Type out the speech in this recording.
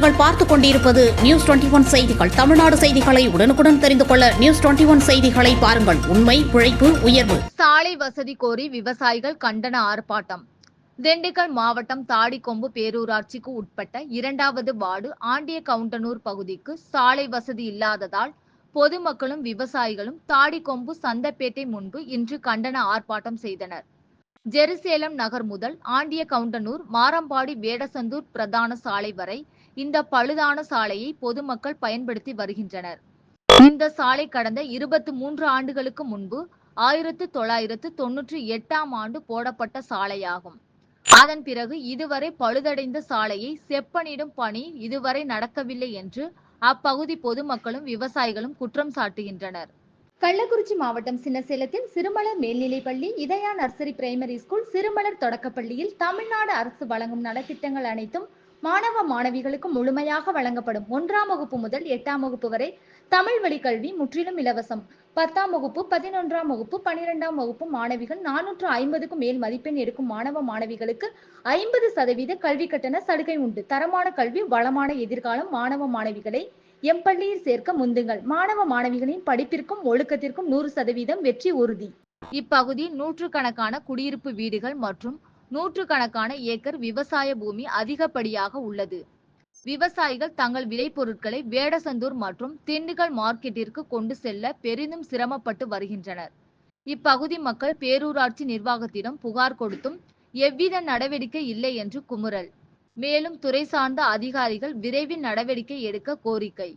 நீங்கள் பார்த்துக் கொண்டிருப்பது நியூஸ் 21 செய்திகள். தமிழ்நாடு செய்திகளை உடனுக்குடன் தெரிந்து கொள்ள நியூஸ் 21 செய்திகளை பாருங்கள். உண்மை, உழைப்பு, உயர்வு. சாலை வசதி கோரி விவசாயிகள் கண்டன ஆர்ப்பாட்டம். திண்டுக்கல் மாவட்டம் தாடிக்கொம்பு பேரூராட்சிக்கு உட்பட்ட 2வது வார்டு ஆண்டியகவுண்டனூர் பகுதிக்கு சாலை வசதி இல்லாததால் பொதுமக்களும் விவசாயிகளும் தாடிக்கொம்பு சந்தப்பேட்டை முன்பு இன்று கண்டன ஆர்ப்பாட்டம் செய்தனர். ஜெருசேலம் நகர் முதல் ஆண்டியகவுண்டனூர், மாரம்பாடி, வேடசந்தூர் பிரதான சாலை வரை இந்த பழுதான சாலையை பொதுமக்கள் பயன்படுத்தி வருகின்றனர். இந்த சாலை கடந்த 23 ஆண்டுகளுக்கு முன்பு 1998ஆம் ஆண்டு போடப்பட்ட சாலையாகும். அதன் பிறகு இதுவரை பழுதடைந்த சாலையை செப்பனிடும் பணி இதுவரை நடக்கவில்லை என்று அப்பகுதி பொதுமக்களும் விவசாயிகளும் குற்றம் சாட்டுகின்றனர். கள்ளக்குறிச்சி மாவட்டம் சின்னசேலத்தில் சிறுமலர் மேல்நிலைப்பள்ளி, இதயா நர்சரி பிரைமரி ஸ்கூல், சிறுமலர் தொடக்கப்பள்ளியில் தமிழ்நாடு அரசு வழங்கும் நலத்திட்டங்கள் அனைத்தும் மாணவ மாணவிகளுக்கு முழுமையாக வழங்கப்படும். 1ஆம் வகுப்பு முதல் 8ஆம் வகுப்பு வரை தமிழ் வழி கல்வி முற்றிலும் இலவசம். 10ஆம் வகுப்பு, 11ஆம் வகுப்பு, 12ஆம் வகுப்பு மாணவிகள் 450க்கும் மேல் மதிப்பெண் எடுக்கும் மாணவ மாணவிகளுக்கு 50% கல்வி கட்டண சலுகை உண்டு. தரமான கல்வி, வளமான எதிர்காலம். மாணவ மாணவிகளை எம்பள்ளியில் சேர்க்க முந்துங்கள். மாணவ மாணவிகளின் படிப்பிற்கும் ஒழுக்கத்திற்கும் 100% வெற்றி உறுதி. இப்பகுதியில் நூற்றுக்கணக்கான குடியிருப்பு வீடுகள் மற்றும் நூற்றுக்கணக்கான ஏக்கர் விவசாய பூமி அதிகப்படியாக உள்ளது. விவசாயிகள் தங்கள் விளைபொருட்களை வேடசந்தூர் மற்றும் திண்டுக்கல் மார்க்கெட்டிற்கு கொண்டு செல்ல பெரிதும் சிரமப்பட்டு வருகின்றனர். இப்பகுதி மக்கள் பேரூராட்சி நிர்வாகத்திடம் புகார் கொடுத்தும் எவ்வித நடவடிக்கை இல்லை என்று குமுறல். மேலும் துறை சார்ந்த அதிகாரிகள் விரைவில் நடவடிக்கை எடுக்க கோரிக்கை.